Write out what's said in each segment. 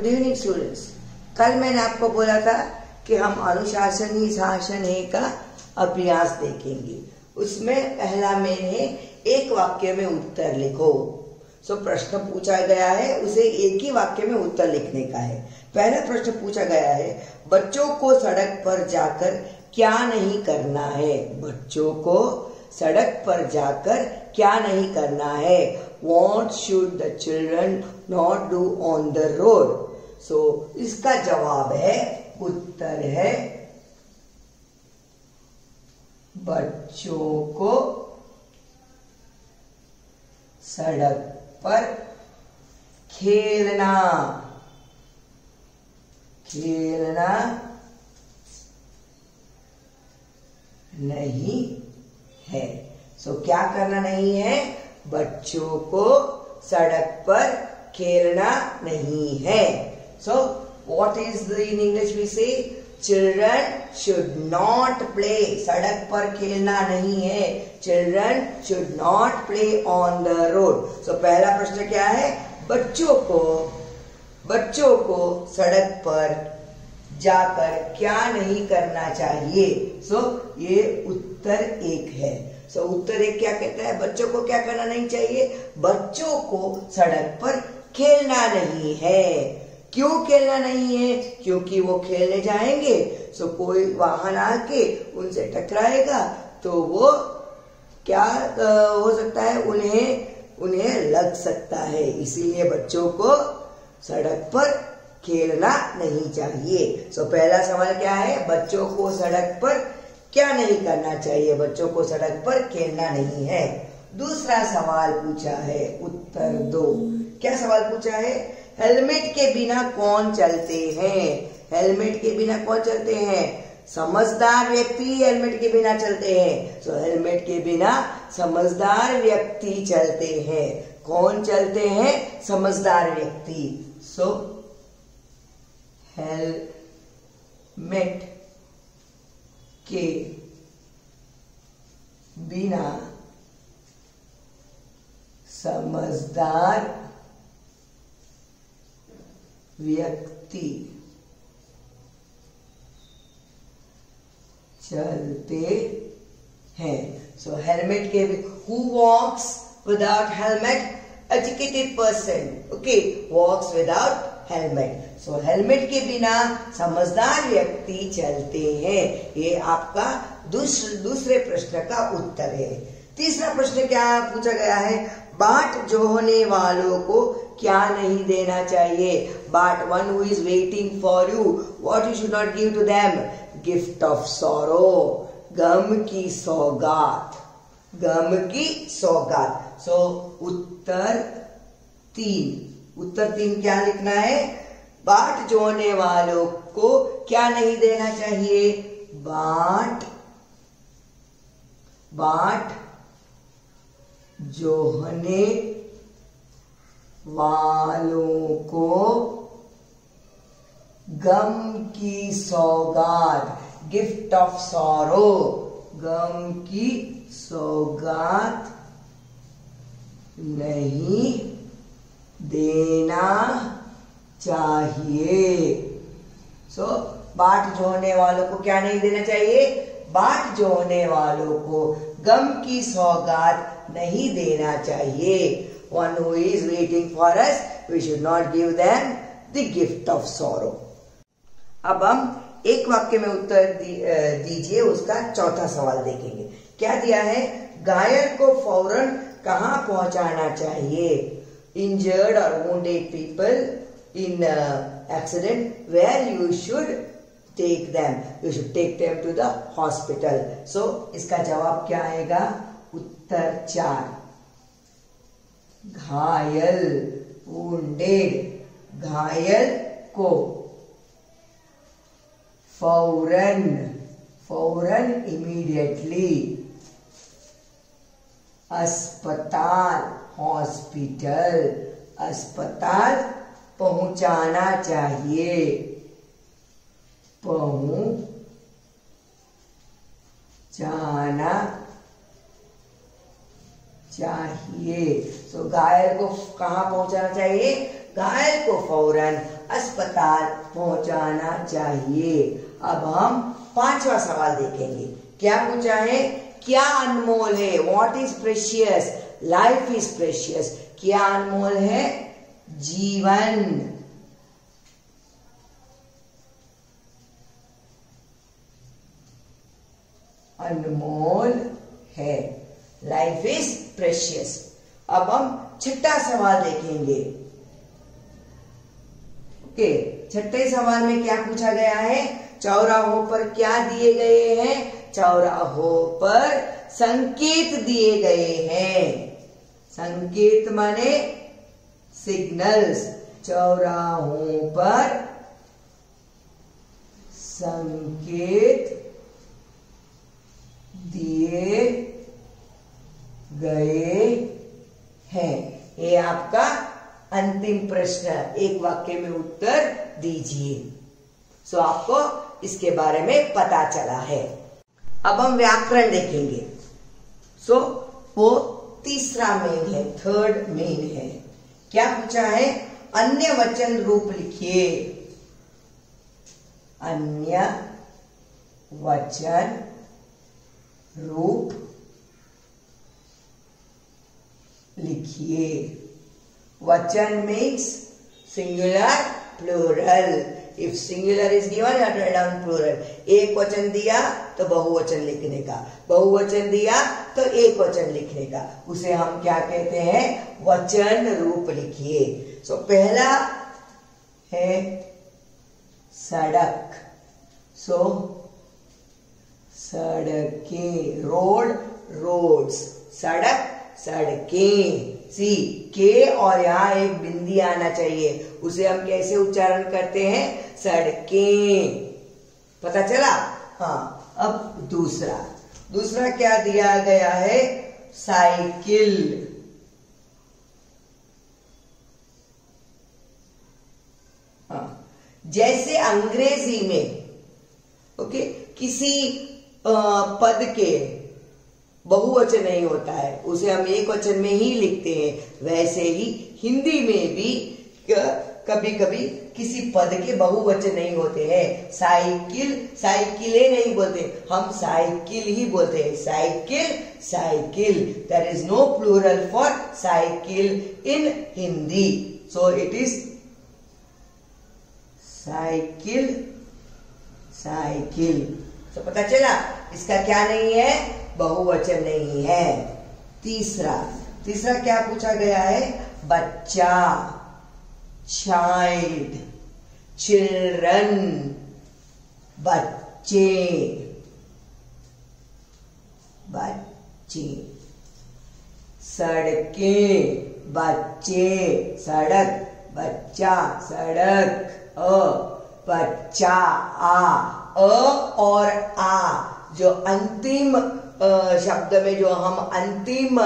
Evening students. कल मैंने आपको बोला था कि हम अनुशासन ही शासन है का अभ्यास देखेंगे। उसमें पहला मैंने एक वाक्य में उत्तर लिखो। प्रश्न पूछा गया है, उसे एक ही वाक्य में उत्तर लिखने का है। पहला प्रश्न पूछा गया है, बच्चों को सड़क पर जाकर क्या नहीं करना है। बच्चों को सड़क पर जाकर क्या नहीं करना है। What should the children not do on the road? इसका जवाब है, उत्तर है बच्चों को सड़क पर खेलना नहीं है। क्या करना नहीं है? बच्चों को सड़क पर खेलना नहीं है। What is the in English we say? Children should not play. सड़क पर खेलना नहीं है। Children should not play on the road. पहला प्रश्न क्या है? बच्चों को सड़क पर जाकर क्या नहीं करना चाहिए। ये उत्तर एक है। उत्तर एक क्या कहता है? बच्चों को क्या करना नहीं चाहिए? बच्चों को सड़क पर खेलना नहीं है। क्यों खेलना नहीं है? क्योंकि वो खेलने जाएंगे कोई वाहन आके उनसे टकराएगा तो वो क्या हो सकता है, उन्हें लग सकता है। इसीलिए बच्चों को सड़क पर खेलना नहीं चाहिए। पहला सवाल क्या है? बच्चों को सड़क पर क्या नहीं करना चाहिए? बच्चों को सड़क पर खेलना नहीं है। दूसरा सवाल पूछा है, उत्तर दो। क्या सवाल पूछा है? हेलमेट के बिना कौन चलते हैं? हेलमेट के बिना कौन चलते हैं? समझदार व्यक्ति हेलमेट के बिना चलते हैं। हेलमेट के बिना समझदार व्यक्ति चलते हैं। कौन चलते हैं? समझदार व्यक्ति। हेलमेट के बिना समझदार व्यक्ति चलते हैं। हेलमेट के who walks without helmet? Educated person, okay, walks without helmet. Helmet के बिना समझदार व्यक्ति चलते हैं। ये आपका दूसरे प्रश्न का उत्तर है। तीसरा प्रश्न क्या पूछा गया है? बाट जोहने वालों को क्या नहीं देना चाहिए। But one who is waiting for you, what you should not give to them? Gift of sorrow, गम की सौगात। गम की सौगात। उत्तर तीन क्या लिखना है? बाट जोहने वालों को क्या नहीं देना चाहिए? बाट जोहने वालों को गम की सौगात, गिफ्ट ऑफ सॉरो, गम की सौगात नहीं देना चाहिए। बाट जोहने वालों को क्या नहीं देना चाहिए? बाट जोहने वालों को गम की सौगात नहीं देना चाहिए। One who is waiting for us, we should not give them the gift of sorrow. अब हम एक वाक्य में उत्तर दीजिए। उसका चौथा सवाल देखेंगे। क्या दिया है? घायल को फौरन कहाँ पहुंचाना चाहिए? Injured or wounded people in accident, where you should take them? You should take them to the hospital. इसका जवाब क्या आएगा? उत्तर 4। घायल, wounded, घायल को फौरन immediately, अस्पताल, हॉस्पिटल, अस्पताल पहुंचाना चाहिए। पहुंचाना चाहिए। घायल को कहाँ पहुंचाना चाहिए? घायल को फौरन अस्पताल पहुंचाना चाहिए। अब हम 5वां सवाल देखेंगे। क्या पूछा है? क्या अनमोल है? What is precious? Life is precious. क्या अनमोल है? जीवन। अनमोल है। Life is precious. अब हम 6ठा सवाल देखेंगे। ओके, 6ठे सवाल में क्या पूछा गया है? चौराहों पर क्या दिए गए हैं? चौराहों पर संकेत दिए गए हैं। संकेत माने सिग्नल्स। चौराहों पर संकेत दिए गए हैं। ये आपका अंतिम प्रश्न। एक वाक्य में उत्तर दीजिए। सो आपको इसके बारे में पता चला है। अब हम व्याकरण देखेंगे। सो वो तीसरा मेन है, थर्ड मेन है। क्या पूछा है? अन्य वचन रूप लिखिए। अन्य वचन रूप लिखिए। वचन means singular, plural. If singular is given, you have to write down plural. एक वचन दिया तो बहुवचन लिखने का, बहुवचन दिया तो एक वचन लिखने का, उसे हम क्या कहते हैं? वचन रूप लिखिए। सो पहला है सड़क। सो सड़कें, रोड, रोड्स। सड़क, सड़कें। सी के और यहां एक बिंदी आना चाहिए, उसे हम कैसे उच्चारण करते हैं? सड़कें। पता चला? हाँ। अब दूसरा क्या दिया गया है? साइकिल। हाँ, जैसे अंग्रेजी में ओके किसी पद के बहुवचन नहीं होता है, उसे हम एक वचन में ही लिखते हैं, वैसे ही हिंदी में भी कभी कभी किसी पद के बहुवचन नहीं होते हैं। साइकिल, साइकिलें नहीं बोलते, हम साइकिल ही बोलते हैं। Cycle, cycle. There is no plural for cycle in Hindi. So it is cycle, cycle. तो पता चला इसका क्या नहीं है? बहुवचन नहीं है। तीसरा क्या पूछा गया है? बच्चा, चाइल्ड, चिल्ड्रन, बच्चे, बच्चे। सड़कें, बच्चे, सड़क, बच्चा, सड़क। बच्चा, और आ जो अंतिम शब्द में जो हम अंतिम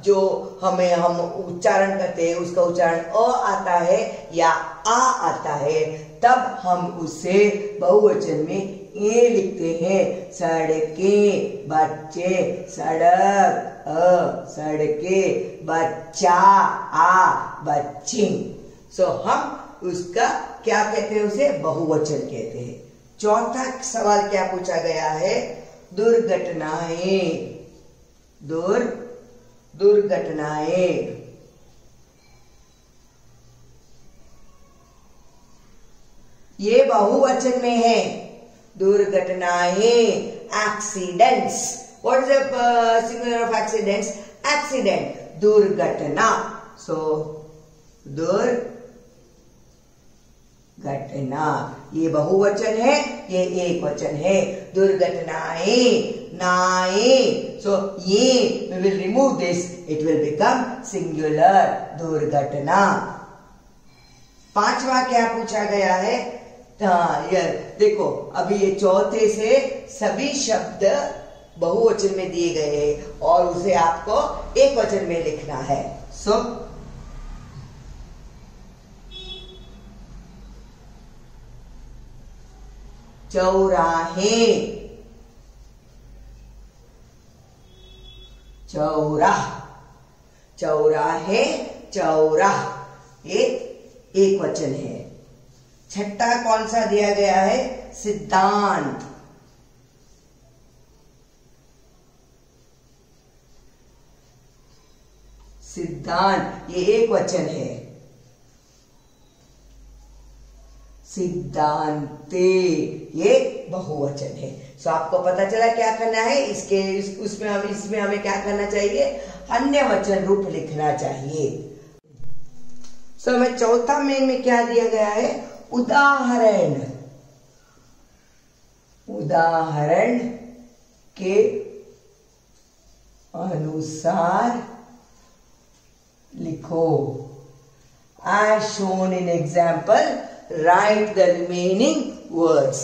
जो हम उच्चारण करते हैं, उसका उच्चारण अ आता है या आ आता है, तब हम उसे बहुवचन में ए लिखते हैं। सड़कें, बच्चे, सड़क, सड़के, बच्चा, बच्ची। सो हम उसका क्या कहते हैं? उसे बहुवचन कहते हैं। चौथा सवाल क्या पूछा गया है? दुर्घटनाएं। दुर्घटनाएं। ये बहुवचन में है। दुर्घटनाएं, accidents. What is the singular of accidents? Accident, दुर्घटना। सो घटना, ये बहुवचन है, ये एक वचन है। दुर्घटनाएं, नाए। सो ये we will remove this, it will become singular, दुर्घटना। पांचवा क्या पूछा गया है? देखो अभी ये चौथे से सभी शब्द बहुवचन में दिए गए हैं और उसे आपको एक वचन में लिखना है। सो चौराहे, चौराह, चौराहे, चौराह, ये एक वचन है। छठा कौन सा दिया गया है? सिद्धांत। सिद्धांत ये एक वचन है, सिद्धांते ये बहुवचन है। सो आपको पता चला क्या करना है, इसमें हमें क्या करना चाहिए? अन्य वचन रूप लिखना चाहिए। सो हमें चौथा मेन में क्या दिया गया है? उदाहरण। उदाहरण के अनुसार लिखो। As shown in example, write the remaining words.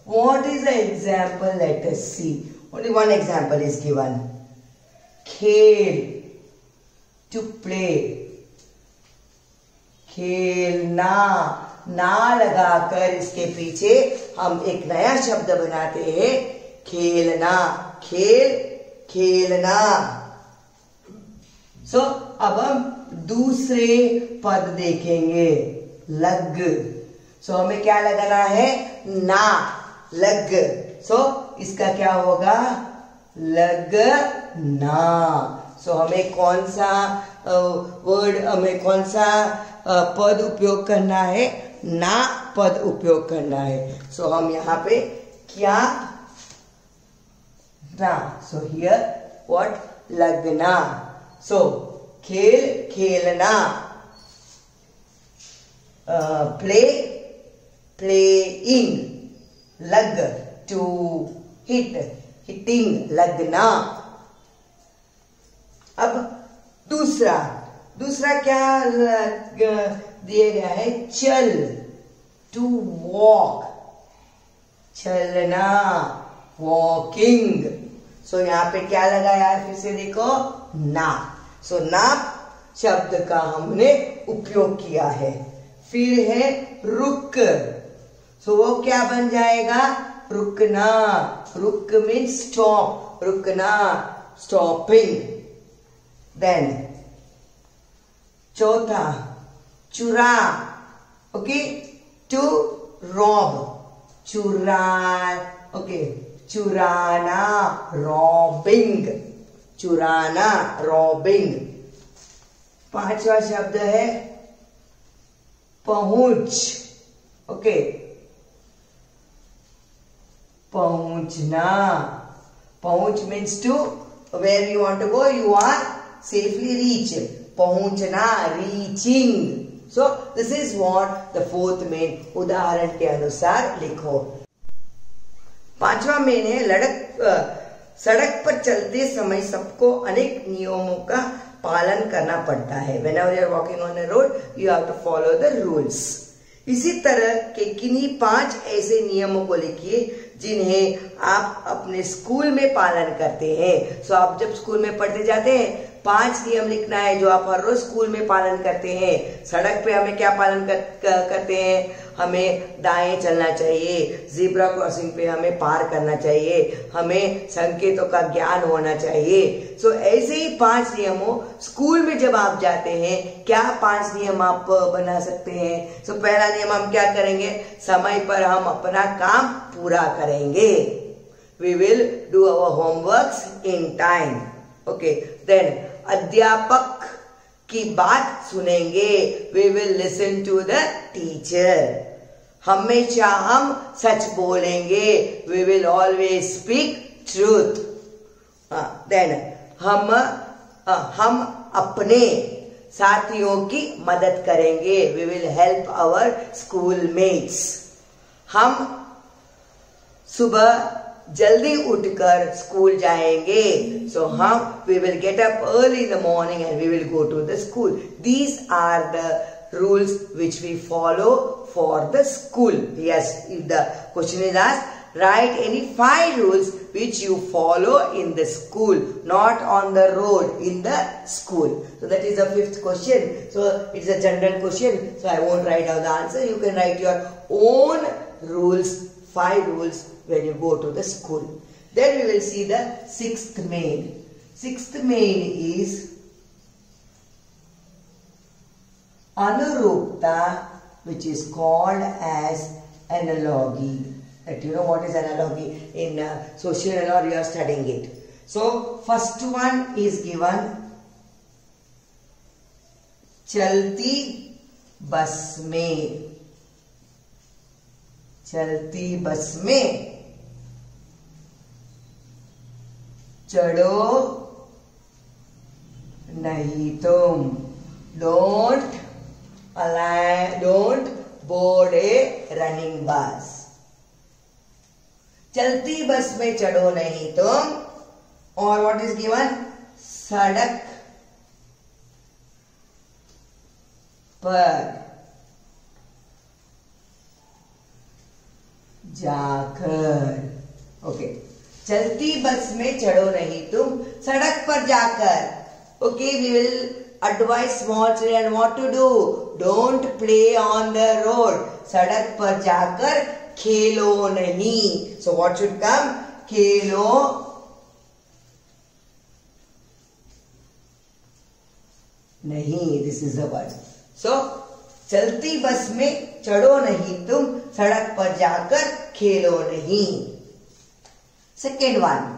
What is the example? Let us see. Only one example is given. खेल, to play. खेलना, ना लगाकर इसके पीछे हम एक नया शब्द बनाते हैं, खेलना। खेल, खेलना। सो अब हम दूसरे पद देखेंगे, लग। सो हमें क्या लगाना है? ना, लग। सो इसका क्या होगा? लगना। सो हमें कौन सा हमें कौन सा पद उपयोग करना है? ना पद उपयोग करना है। सो हम यहाँ पे क्या? ना। So here what? लगना। सो खेल, खेलना। Play, playing. लग, टू हिट, हिटिंग, लगना। अब दूसरा क्या दिया गया है? चल, टू वॉक, चलना, वॉकिंग। सो यहाँ पे क्या लगा यार? फिर से देखो, ना। सो ना शब्द का हमने उपयोग किया है। फिर है रुक। सो वो क्या बन जाएगा? रुकना। रुक मीन्स स्टॉप, रुकना, स्टॉपिंग। देन चौथा, चुरा। ओके, टू रॉब, चुरा। ओके, चुराना, रॉबिंग, चुराना, रॉबिंग। पांचवा शब्द है पहुंच। ओके, पहुंचना। पहुंच means to where you want to go, you are safely reach. पहुंचना, reaching. So this is what the fourth main. उदाहरण के अनुसार लिखो। पांचवा मेन है सड़क पर चलते समय सबको अनेक नियमों का पालन करना पड़ता है। Whenever you are walking on a road, you have to follow the rules. इसी तरह के किन्हीं 5 ऐसे नियमों को लिखिए जिन्हें आप अपने स्कूल में पालन करते हैं। सो आप जब स्कूल में पढ़ते जाते हैं, 5 नियम लिखना है जो आप हर रोज स्कूल में पालन करते हैं। सड़क पे हमें क्या पालन करते हैं? हमें दाएं चलना चाहिए, ज़ेब्रा क्रॉसिंग पे हमें पार करना चाहिए, हमें संकेतों का ज्ञान होना चाहिए। सो ऐसे ही 5 नियमों स्कूल में जब आप जाते हैं, क्या 5 नियम आप बना सकते हैं? सो पहला नियम हम क्या करेंगे? समय पर हम अपना काम पूरा करेंगे। We will do our homeworks in time. Okay, then अध्यापक की बात सुनेंगे। We will listen to the teacher. हमेशा हम सच बोलेंगे। We will always speak truth. Then हम अपने साथियों की मदद करेंगे। We will help our schoolmates. हम सुबह जल्दी उठकर स्कूल जाएंगे। सो हम we will get up early in the morning and we will go to the school. These are the rules which we follow for the school. Yes, if the question is asked, write any 5 rules which you follow in the school, not on the road, in the school. So that is the 5th question. So it's a general question, so I won't write down the answer. You can write your own rules, 5 rules when you go to the school. Then we will see the 6th main. 6th main is Anurupta which is called as analogy. That you know what is analogy in social law, you are studying it. So first one is given, चलती बस में, चलती बस में चढ़ो नहीं तुम, don't board a running bus. चलती बस में चढ़ो नहीं तुम, और what is given, सड़क पर जाकर. ओके, चलती बस में चढ़ो नहीं तुम, सड़क पर जाकर. Okay, we will advise small children what to do. Don't play on the road. सड़क पर जाकर खेलो नहीं. So what should come? खेलो नहीं. This is the word. So चलती बस में चढ़ो नहीं तुम, सड़क पर जाकर खेलो नहीं. Second one,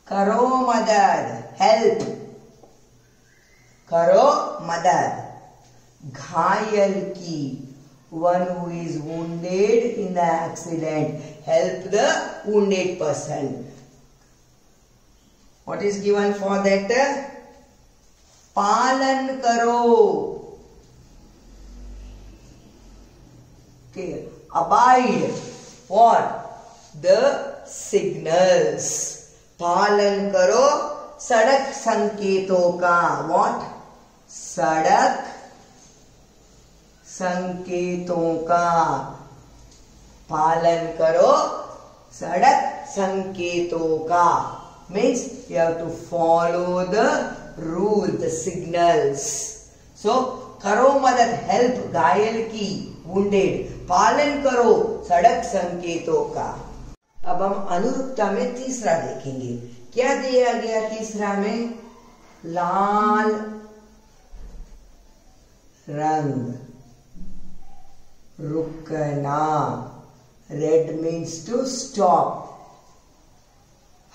करो मदद, हेल्प. करो मदद घायल की, one who is wounded in the accident. Help the wounded person. What is given for that? पालन करो. Okay, abide for the signals. पालन करो सड़क संकेतों का. What? सड़क संकेतों का. पालन करो सड़क संकेतों का means you have to follow the rule, the signals. So करो मदद, help घायल की, wounded. पालन करो सड़क संकेतों का. अब हम अनुरूपता में तीसरा देखेंगे. क्या दिया गया तीसरा में? लाल रंग, रुकना. Red means to stop.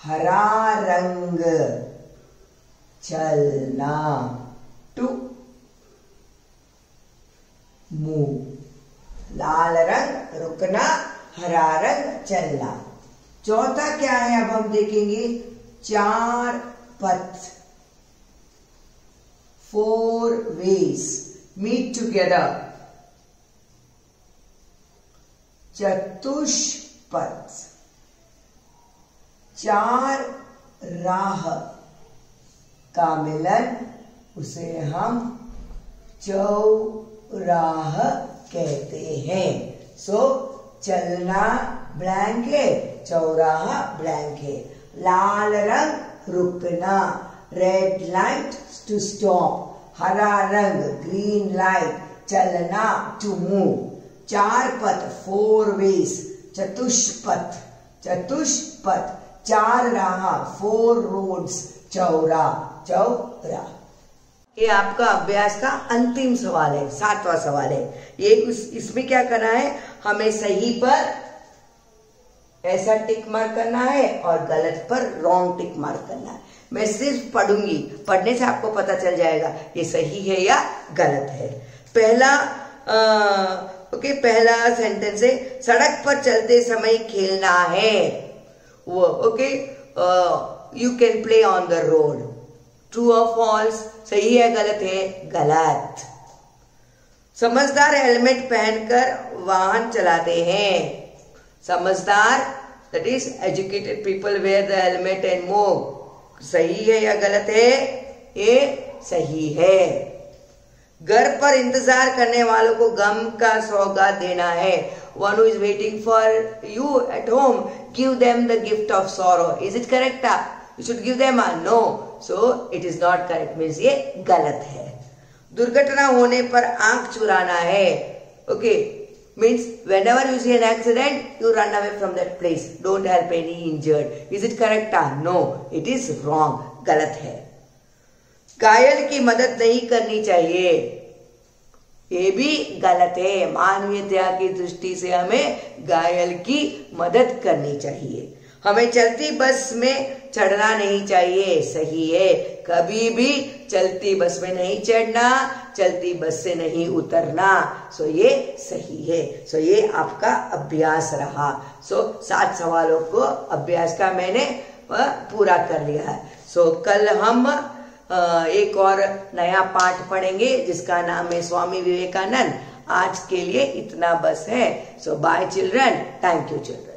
हरा रंग चलना, टू मूव. लाल रंग रुकना, हरा रंग चलना. चौथा क्या है अब हम देखेंगे? चार पथ, 4 ways meet together. चतुष्पथ, 4 राह का मिलन, उसे हम चौराह कहते हैं. सो चलना ब्लैंक है, चौराहा ब्लैंक है. लाल रंग रुकना, रेड लाइट टू स्टॉप. हरा रंग ग्रीन लाइट, चलना टू मूव. चार पथ 4 ways, चतुष्पथ, चतुष्पथ 4 राह, 4 roads, चौरा, चौरा. ये आपका अभ्यास का अंतिम सवाल है, 7वां सवाल है. ये इसमें क्या करना है? हमें सही पर ऐसा टिक मार्क करना है और गलत पर रॉन्ग टिक मार्क करना है. मैं सिर्फ पढ़ूंगी, पढ़ने से आपको पता चल जाएगा ये सही है या गलत है. पहला पहला सेंटेंस है, सड़क पर चलते समय खेलना है. वो you can play on the road. True और फॉल्स, सही है गलत है? गलत. समझदार हेलमेट पहनकर वाहन चलाते हैं. समझदार, that is educated people wear the helmet and move. सही है या गलत है? ये सही है. घर पर इंतजार करने वालों को गम का सौगात देना है. One who is waiting for you at home, give them the gift of sorrow. Is it correct? You should give them a no. So it is not correct. Means ये गलत है. दुर्घटना होने पर आंख चुराना है. Okay, means whenever you see an accident, you run away from that place. Don't help any injured. Is it correct? No, it is wrong. गलत है. घायल की मदद नहीं करनी चाहिए, ये भी गलत है। मानवीयता की दृष्टि से हमें घायल की मदद करनी चाहिए। हमें चलती बस में चढ़ना नहीं चाहिए, सही है। कभी भी चलती बस में नहीं चढ़ना, चलती बस से नहीं उतरना, सो ये सही है। सो ये आपका अभ्यास रहा। सो 7 सवालों को अभ्यास का मैंने पूरा कर लिया है। सो कल हम एक और नया पाठ पढ़ेंगे जिसका नाम है स्वामी विवेकानंद। आज के लिए इतना बस है। So bye children, thank you children.